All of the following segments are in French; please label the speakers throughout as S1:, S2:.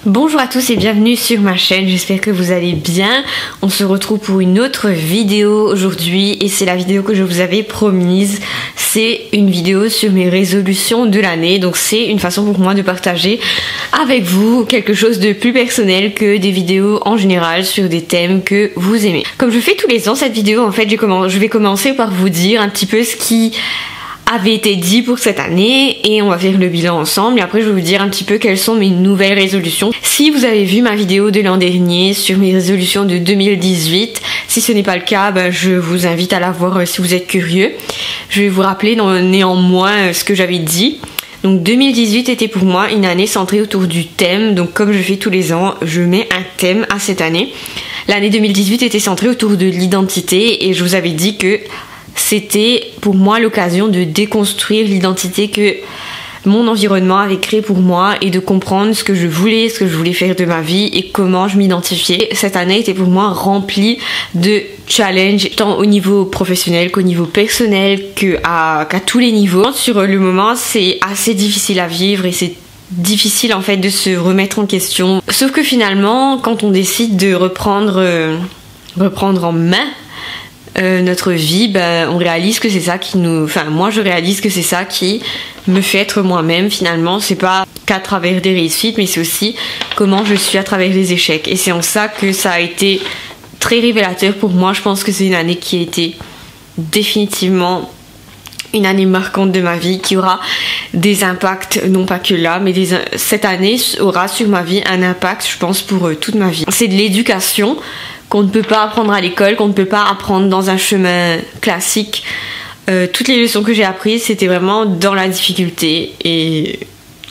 S1: Bonjour à tous et bienvenue sur ma chaîne, j'espère que vous allez bien. On se retrouve pour une autre vidéo aujourd'hui et c'est la vidéo que je vous avais promise. C'est une vidéo sur mes résolutions de l'année, donc c'est une façon pour moi de partager avec vous quelque chose de plus personnel que des vidéos en général sur des thèmes que vous aimez. Comme je fais tous les ans cette vidéo, en fait je vais commencer par vous dire un petit peu ce qui avait été dit pour cette année et on va faire le bilan ensemble et après je vais vous dire un petit peu quelles sont mes nouvelles résolutions. Si vous avez vu ma vidéo de l'an dernier sur mes résolutions de 2018, si ce n'est pas le cas, je vous invite à la voir si vous êtes curieux. Je vais vous rappeler néanmoins ce que j'avais dit. Donc 2018 était pour moi une année centrée autour du thème, donc comme je fais tous les ans, je mets un thème à cette année. L'année 2018 était centrée autour de l'identité et je vous avais dit que c'était pour moi l'occasion de déconstruire l'identité que mon environnement avait créée pour moi et de comprendre ce que je voulais faire de ma vie et comment je m'identifiais. Cette année était pour moi remplie de challenges, tant au niveau professionnel qu'au niveau personnel, qu'à tous les niveaux. Sur le moment, c'est assez difficile à vivre et c'est difficile en fait de se remettre en question. Sauf que finalement, quand on décide de reprendre en main notre vie, on réalise que c'est ça qui nous... Enfin, moi je réalise que c'est ça qui me fait être moi-même finalement. C'est pas qu'à travers des réussites, mais c'est aussi comment je suis à travers les échecs. Et c'est en ça que ça a été très révélateur pour moi. Je pense que c'est une année qui a été définitivement une année marquante de ma vie, qui aura des impacts, non pas que là, mais cette année aura sur ma vie un impact, je pense, pour toute ma vie. C'est de l'éducation qu'on ne peut pas apprendre à l'école, qu'on ne peut pas apprendre dans un chemin classique. Toutes les leçons que j'ai apprises, c'était vraiment dans la difficulté et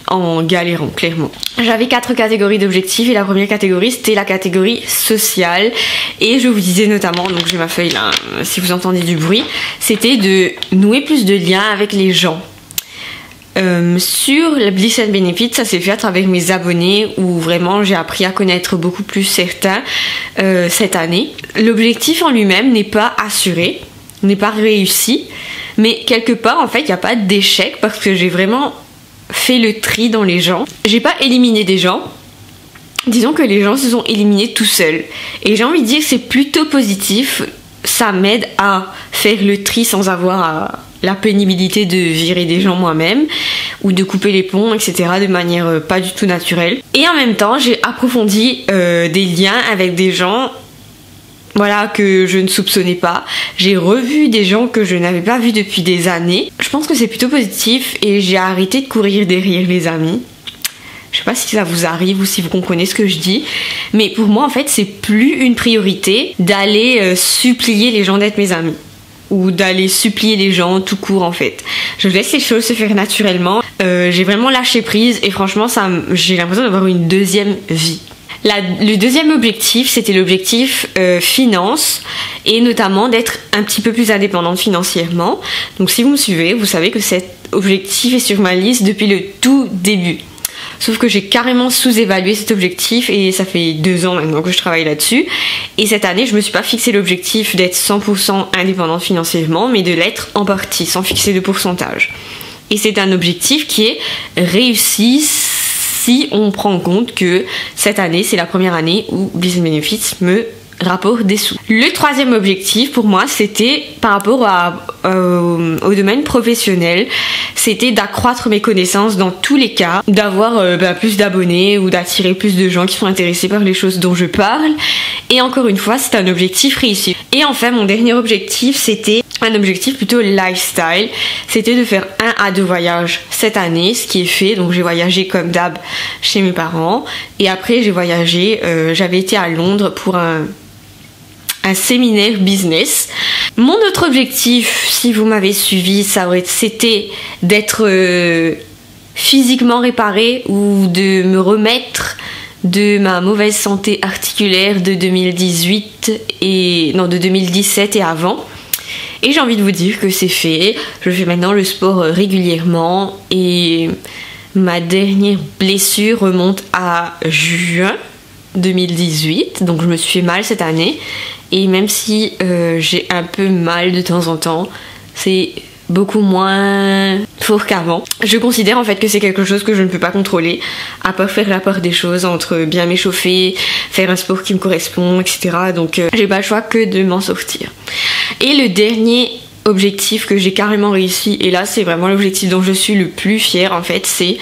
S1: en galérant, clairement. J'avais 4 catégories d'objectifs et la première catégorie, c'était la catégorie sociale. Et je vous disais notamment, donc j'ai ma feuille là, si vous entendez du bruit, c'était de nouer plus de liens avec les gens. Sur le Bliss & Benefit, ça s'est fait à travers mes abonnés où vraiment j'ai appris à connaître beaucoup plus certains cette année. L'objectif en lui-même n'est pas assuré, n'est pas réussi, mais quelque part en fait il n'y a pas d'échec parce que j'ai vraiment fait le tri dans les gens. J'ai pas éliminé des gens, disons que les gens se sont éliminés tout seuls et j'ai envie de dire que c'est plutôt positif. Ça m'aide à faire le tri sans avoir la pénibilité de virer des gens moi-même ou de couper les ponts, etc. de manière pas du tout naturelle. Et en même temps, j'ai approfondi des liens avec des gens que je ne soupçonnais pas. J'ai revu des gens que je n'avais pas vus depuis des années. Je pense que c'est plutôt positif et j'ai arrêté de courir derrière les amis. Je sais pas si ça vous arrive ou si vous comprenez ce que je dis, mais pour moi en fait c'est plus une priorité d'aller supplier les gens d'être mes amis ou d'aller supplier les gens tout court en fait. Je laisse les choses se faire naturellement. J'ai vraiment lâché prise et franchement j'ai l'impression d'avoir une deuxième vie. Le deuxième objectif, c'était l'objectif finance et notamment d'être un petit peu plus indépendante financièrement. Donc si vous me suivez, vous savez que cet objectif est sur ma liste depuis le tout début. Sauf que j'ai carrément sous-évalué cet objectif et ça fait 2 ans maintenant que je travaille là-dessus. Et cette année, je me suis pas fixé l'objectif d'être 100% indépendante financièrement, mais de l'être en partie, sans fixer de pourcentage. Et c'est un objectif qui est réussi si on prend en compte que cette année, c'est la première année où Bliss & Benefits me rapporte des sous. Le troisième objectif pour moi, c'était par rapport au domaine professionnel, c'était d'accroître mes connaissances dans tous les cas, d'avoir plus d'abonnés ou d'attirer plus de gens qui sont intéressés par les choses dont je parle. Et encore une fois, c'est un objectif réussi. Et enfin, mon dernier objectif, c'était un objectif plutôt lifestyle, c'était de faire 1 à 2 voyages cette année, ce qui est fait. Donc j'ai voyagé comme d'hab chez mes parents et après j'ai voyagé, j'avais été à Londres pour un séminaire business. Mon autre objectif, si vous m'avez suivi, c'était d'être physiquement réparée ou de me remettre de ma mauvaise santé articulaire de 2017 et avant. Et j'ai envie de vous dire que c'est fait. Je fais maintenant le sport régulièrement et ma dernière blessure remonte à juin 2018. Donc je me suis fait mal cette année. Et même si j'ai un peu mal de temps en temps, c'est beaucoup moins... fort qu'avant. Je considère en fait que c'est quelque chose que je ne peux pas contrôler, à part faire la part des choses entre bien m'échauffer, faire un sport qui me correspond, etc. Donc j'ai pas le choix que de m'en sortir. Et le dernier objectif que j'ai carrément réussi, et là c'est vraiment l'objectif dont je suis le plus fière en fait, c'est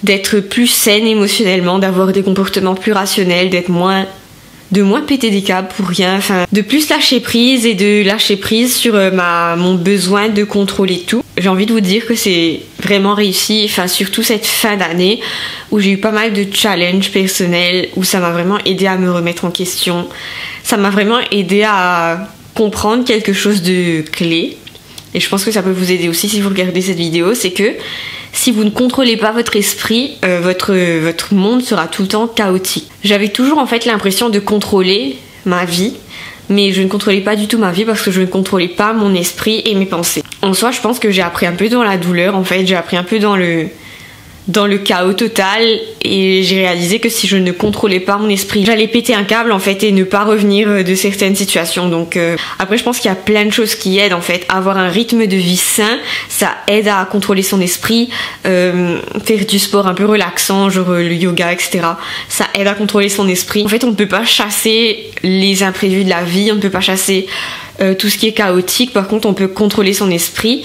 S1: d'être plus saine émotionnellement, d'avoir des comportements plus rationnels, de moins péter des câbles pour rien, enfin de plus lâcher prise et de lâcher prise sur mon besoin de contrôler tout. J'ai envie de vous dire que c'est vraiment réussi, enfin surtout cette fin d'année où j'ai eu pas mal de challenges personnels, où ça m'a vraiment aidé à me remettre en question, ça m'a vraiment aidé à comprendre quelque chose de clé, et je pense que ça peut vous aider aussi si vous regardez cette vidéo, c'est que si vous ne contrôlez pas votre esprit, votre monde sera tout le temps chaotique. J'avais toujours en fait l'impression de contrôler ma vie, mais je ne contrôlais pas du tout ma vie parce que je ne contrôlais pas mon esprit et mes pensées. En soi, je pense que j'ai appris un peu dans la douleur, en fait, j'ai appris un peu dans le chaos total, et j'ai réalisé que si je ne contrôlais pas mon esprit, j'allais péter un câble en fait et ne pas revenir de certaines situations. Donc après je pense qu'il y a plein de choses qui aident en fait. Avoir un rythme de vie sain, ça aide à contrôler son esprit, faire du sport un peu relaxant, genre le yoga, etc. Ça aide à contrôler son esprit. En fait on ne peut pas chasser les imprévus de la vie, on ne peut pas chasser tout ce qui est chaotique. Par contre on peut contrôler son esprit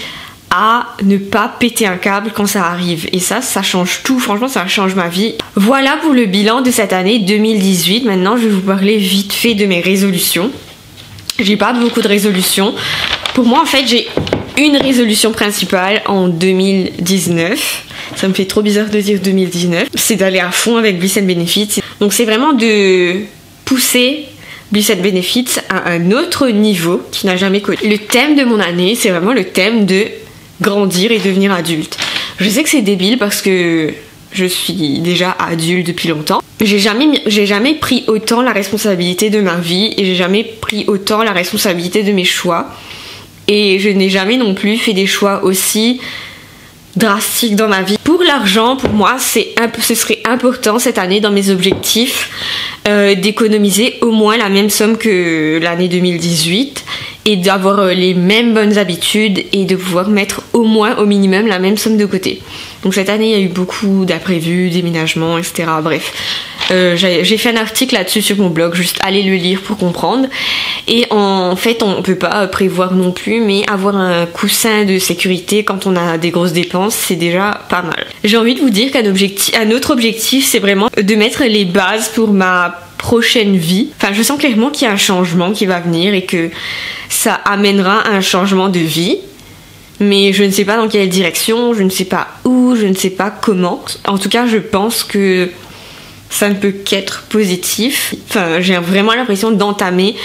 S1: à ne pas péter un câble quand ça arrive, et ça change tout, franchement ça change ma vie. Voilà pour le bilan de cette année 2018. Maintenant je vais vous parler vite fait de mes résolutions. J'ai pas beaucoup de résolutions. Pour moi en fait j'ai une résolution principale en 2019, ça me fait trop bizarre de dire 2019, c'est d'aller à fond avec Bliss & Benefits. Donc c'est vraiment de pousser Bliss & Benefits à un autre niveau qui n'a jamais connu. Le thème de mon année c'est vraiment le thème de grandir et devenir adulte. Je sais que c'est débile parce que je suis déjà adulte depuis longtemps. J'ai jamais pris autant la responsabilité de ma vie, et j'ai jamais pris autant la responsabilité de mes choix. Et je n'ai jamais non plus fait des choix aussi drastiques dans ma vie. Pour l'argent, pour moi, ce serait important cette année dans mes objectifs d'économiser au moins la même somme que l'année 2018, et d'avoir les mêmes bonnes habitudes et de pouvoir mettre au moins au minimum la même somme de côté. Donc cette année il y a eu beaucoup d'imprévus, déménagements, etc. Bref, j'ai fait un article là-dessus sur mon blog, juste allez le lire pour comprendre. Et en fait on peut pas prévoir non plus, mais avoir un coussin de sécurité quand on a des grosses dépenses, c'est déjà pas mal. J'ai envie de vous dire qu'un autre objectif c'est vraiment de mettre les bases pour ma prochaine vie. Enfin, je sens clairement qu'il y a un changement qui va venir et que ça amènera un changement de vie. Mais je ne sais pas dans quelle direction, je ne sais pas où, je ne sais pas comment. En tout cas, je pense que ça ne peut qu'être positif. Enfin, j'ai vraiment l'impression d'entamer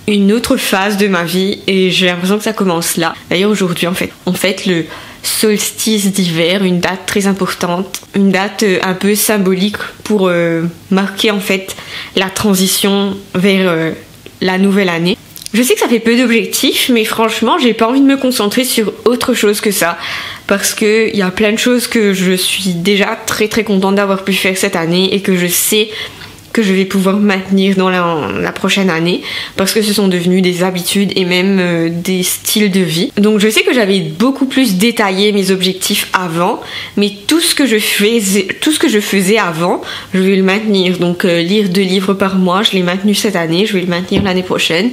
S1: une autre phase de ma vie et j'ai l'impression que ça commence là. D'ailleurs, aujourd'hui, en fait, le solstice d'hiver, une date très importante, une date un peu symbolique pour marquer en fait la transition vers la nouvelle année. Je sais que ça fait peu d'objectifs, mais franchement j'ai pas envie de me concentrer sur autre chose que ça, parce que il y a plein de choses que je suis déjà très très contente d'avoir pu faire cette année et que je sais que je vais pouvoir maintenir dans la prochaine année, parce que ce sont devenus des habitudes et même des styles de vie. Donc je sais que j'avais beaucoup plus détaillé mes objectifs avant, mais tout ce que je faisais avant, je vais le maintenir. Donc lire 2 livres par mois, je l'ai maintenu cette année, je vais le maintenir l'année prochaine.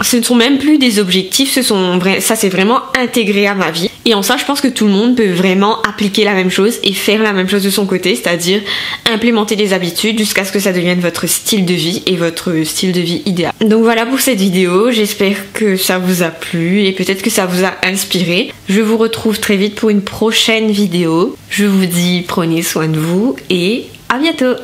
S1: Ce ne sont même plus des objectifs, ça c'est vraiment intégré à ma vie. Et en ça, je pense que tout le monde peut vraiment appliquer la même chose et faire la même chose de son côté, c'est-à-dire implémenter des habitudes jusqu'à ce que ça devienne votre style de vie et votre style de vie idéal. Donc voilà pour cette vidéo, j'espère que ça vous a plu et peut-être que ça vous a inspiré. Je vous retrouve très vite pour une prochaine vidéo. Je vous dis prenez soin de vous et à bientôt.